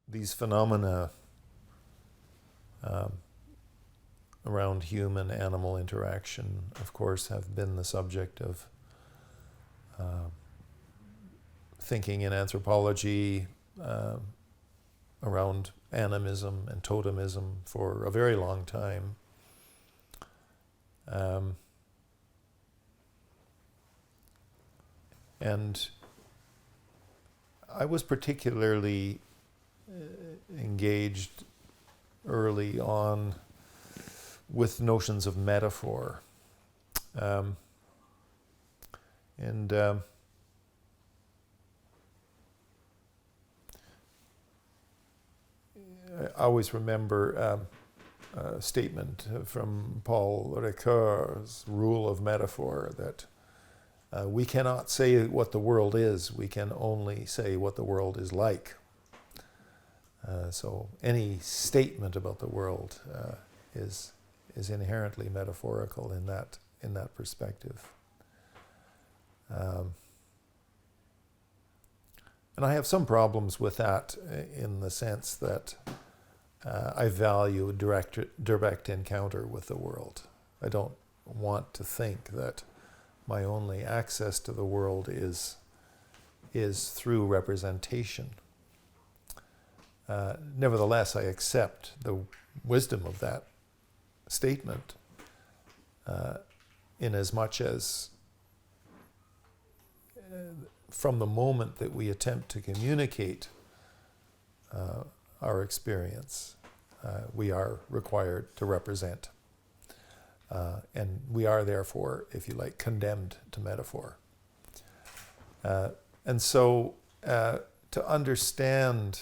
These phenomena around human-animal interaction, of course, have been the subject of thinking in anthropology around animism and totemism for a very long time. And I was particularly engaged early on with notions of metaphor. I always remember a statement from Paul Ricoeur's rule of metaphor that we cannot say what the world is, we can only say what the world is like. So any statement about the world is inherently metaphorical in that perspective. And I have some problems with that in the sense that I value direct encounter with the world. I don't want to think that my only access to the world is through representation. Nevertheless, I accept the wisdom of that statement in as much as from the moment that we attempt to communicate our experience, we are required to represent. And we are therefore, if you like, condemned to metaphor. And so to understand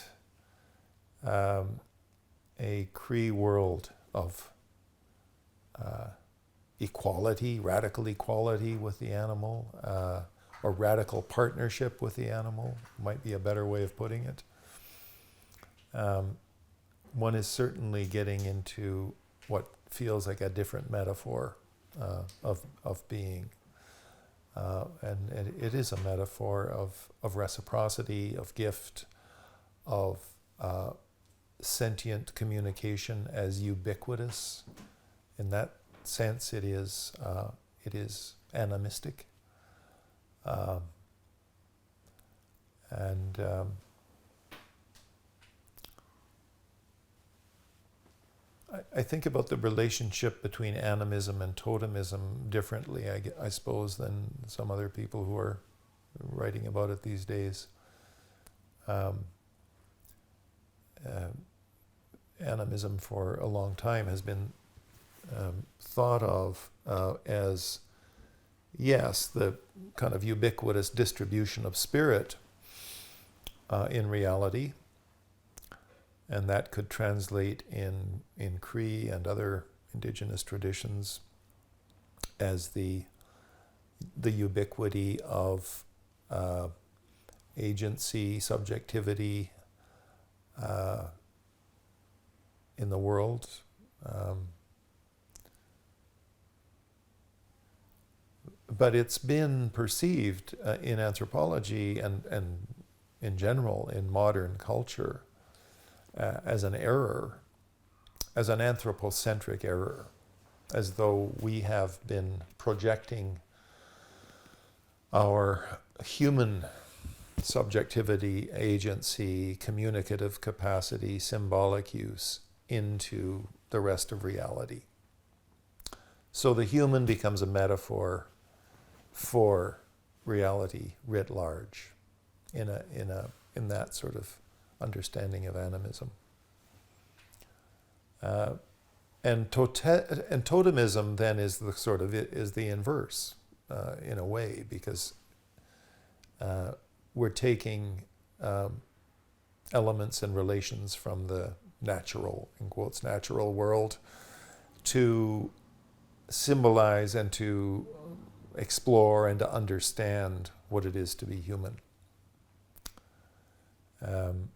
a Cree world of equality, radical equality with the animal, or radical partnership with the animal, might be a better way of putting it. One is certainly getting into what feels like a different metaphor of being. And it is a metaphor of reciprocity, of gift, of sentient communication as ubiquitous. In that sense, it is animistic. I think about the relationship between animism and totemism differently, I suppose, than some other people who are writing about it these days. Animism for a long time has been thought of as, yes, the kind of ubiquitous distribution of spirit in reality, and that could translate in Cree and other indigenous traditions as the ubiquity of agency, subjectivity in the world. But it's been perceived in anthropology and in general in modern culture as an error, as an anthropocentric error, as though we have been projecting our human subjectivity, agency, communicative capacity, symbolic use into the rest of reality. So the human becomes a metaphor for reality writ large in that sort of understanding of animism. And totemism then is the inverse in a way, because we're taking elements and relations from the natural, in quotes, natural world to symbolize and to explore and to understand what it is to be human. And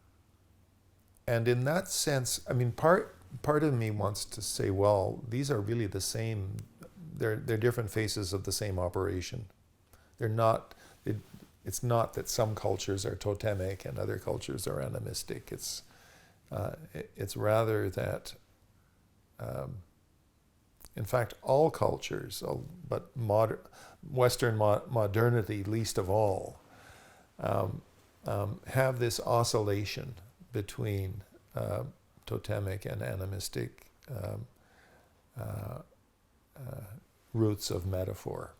in that sense, I mean, part of me wants to say, well, these are really the same. They're different faces of the same operation. They're not. It's not that some cultures are totemic and other cultures are animistic. It's rather that, in fact, all cultures, but Western modernity least of all, have this oscillation between totemic and animistic roots of metaphor.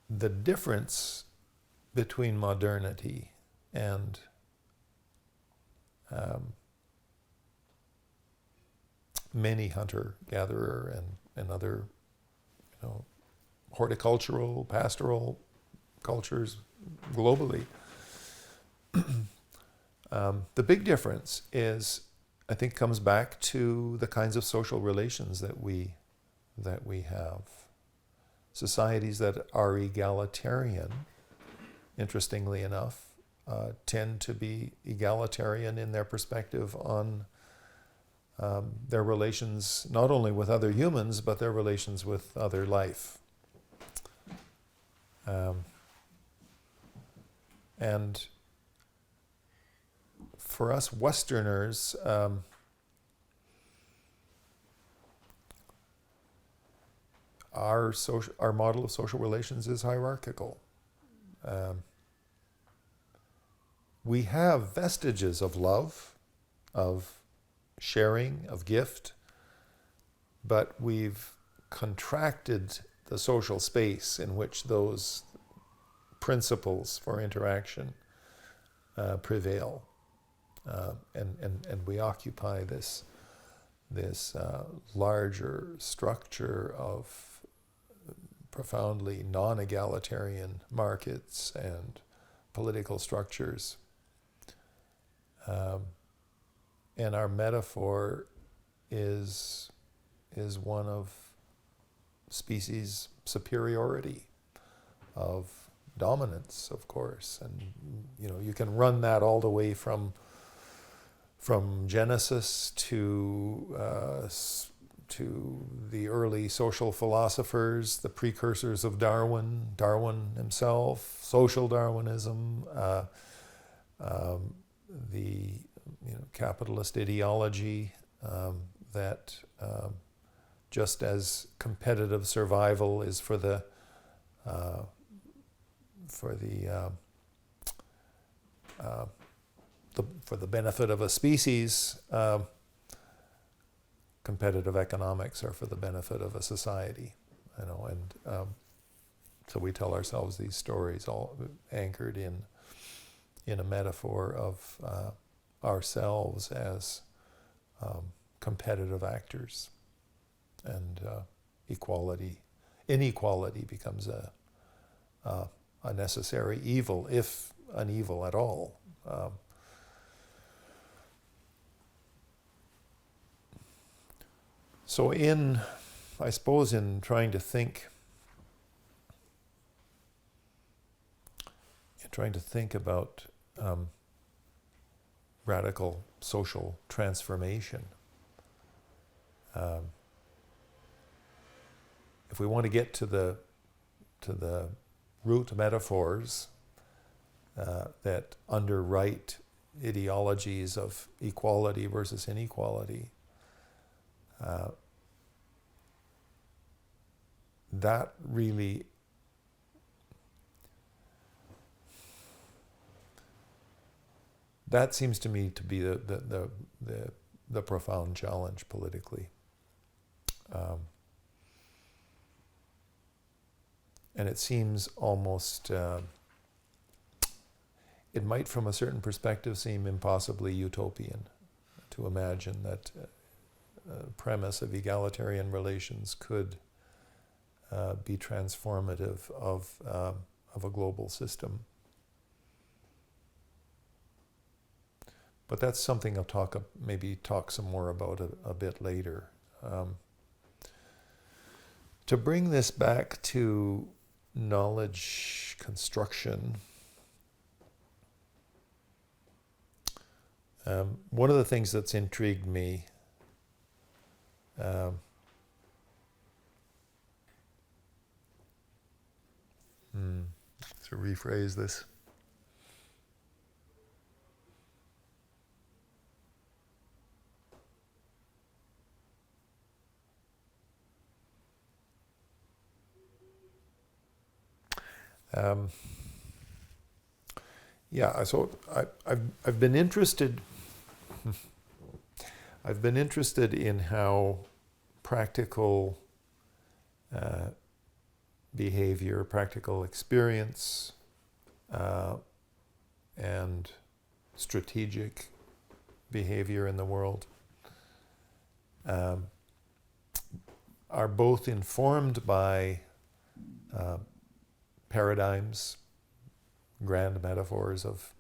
The difference between modernity and many hunter-gatherer and other, horticultural, pastoral cultures globally. The big difference is, I think, comes back to the kinds of social relations that we have. Societies that are egalitarian, interestingly enough, tend to be egalitarian in their perspective on their relations not only with other humans, but their relations with other life. And for us Westerners, our model of social relations is hierarchical. We have vestiges of love, of sharing, of gift, but we've contracted the social space in which those principles for interaction prevail, and we occupy this larger structure of profoundly non-egalitarian markets and political structures. And our metaphor is one of species superiority, of dominance, of course. And you can run that all the way from Genesis to the early social philosophers, the precursors of Darwin himself, social Darwinism, the capitalist ideology that just as competitive survival is for the benefit of a species, competitive economics are for the benefit of a society, and so we tell ourselves these stories all anchored in a metaphor of ourselves as competitive actors, and inequality becomes a necessary evil, if an evil at all. So I suppose in trying to think about radical social transformation, if we want to get to the root metaphors that underwrite ideologies of equality versus inequality, that really seems to me to be the profound challenge politically. And it seems almost, it might from a certain perspective seem impossibly utopian to imagine that a premise of egalitarian relations could be transformative of a global system. But that's something I'll maybe talk some more about a bit later. To bring this back to knowledge construction, one of the things that's intrigued me to rephrase this. So I've been interested. I've been interested in how practical behavior, practical experience, and strategic behavior in the world are both informed by paradigms, grand metaphors of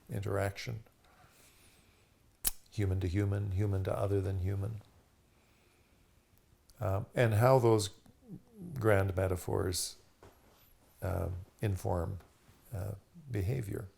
interaction, human to human, human to other than human, and how those grand metaphors inform behavior.